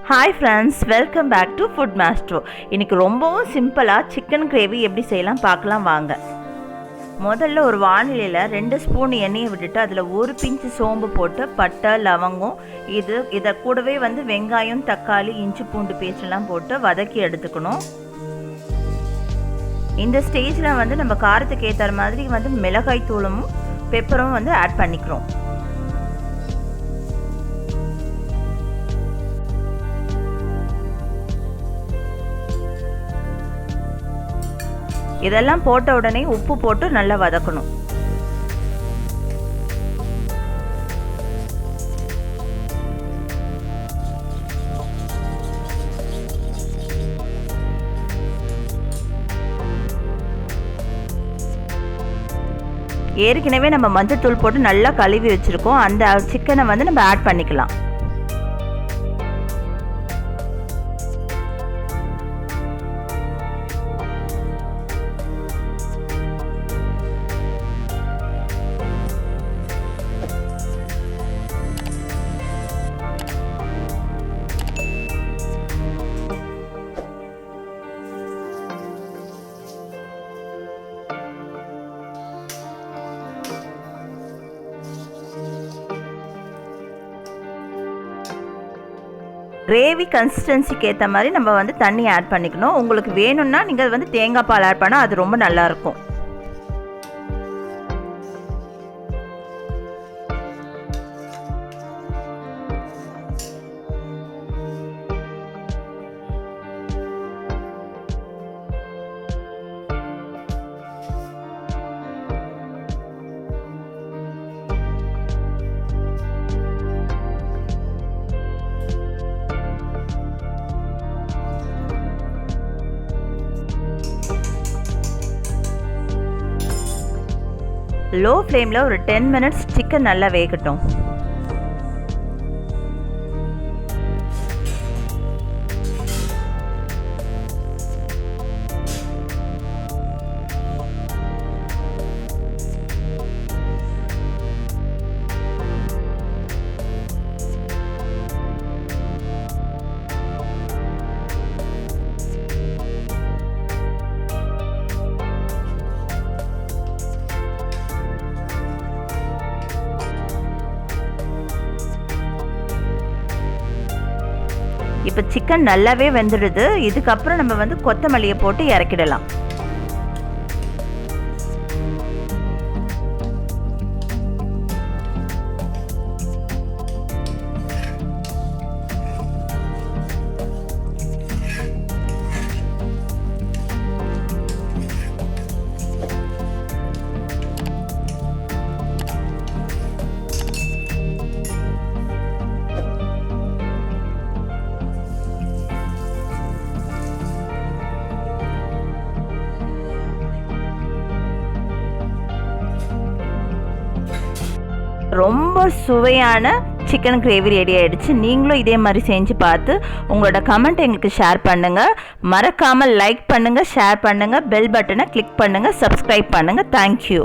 Hi friends, welcome back to food master. இன்றைக்கி ரொம்பவும் சிம்பிளாக சிக்கன் கிரேவி எப்படி செய்யலாம் பார்க்கலாம் வாங்க. முதல்ல ஒரு வானிலையில் 2 ஸ்பூன் எண்ணெயை விட்டுட்டு அதில் ஒரு பிஞ்சு சோம்பு போட்டு பட்டை லவங்கம் இதை கூடவே வெங்காயம் தக்காளி இஞ்சி பூண்டு பேஸ்ட்லாம் போட்டு வதக்கி எடுத்துக்கணும். இந்த ஸ்டேஜில் நம்ம காரத்துக்கு ஏற்ற மாதிரி மிளகாய் தூளும் பெப்பரும் ஆட் பண்ணிக்கிறோம். இதெல்லாம் போட்ட உடனே உப்பு போட்டு நல்லா வதக்கணும். ஏற்கனவே நம்ம மஞ்சள் தூள் போட்டு நல்லா கழுவி வச்சிருக்கோம். அந்த சிக்கனை நம்ம ஆட் பண்ணிக்கலாம். கிரேவி கன்சிஸ்டன்சிக்கு ஏற்ற மாதிரி நம்ம தண்ணி ஆட் பண்ணிக்கணும். உங்களுக்கு வேணும்னா நீங்கள் தேங்காய் பால் ஆட் பண்ணால் அது ரொம்ப நல்லாயிருக்கும். லோ ஃப்ளேமில் ஒரு 10 மினிட்ஸ் சிக்கன் நல்லா வேகட்டும். இப்போ சிக்கன் நல்லாவே வெந்துடுது. இதுக்கப்புறம் நம்ம கொத்தமல்லியை போட்டு இறக்கிடலாம். ரொம்ப சுவையான சிக்கன் கிரேவி ரெடி ஆகிடுச்சு. நீங்களும் இதே மாதிரி செஞ்சு பார்த்து உங்களோட கமெண்ட் எங்களுக்கு ஷேர் பண்ணுங்கள். மறக்காமல் லைக் பண்ணுங்கள், ஷேர் பண்ணுங்கள், பெல் பட்டனை கிளிக் பண்ணுங்கள், சப்ஸ்கிரைப் பண்ணுங்கள். தேங்க்யூ.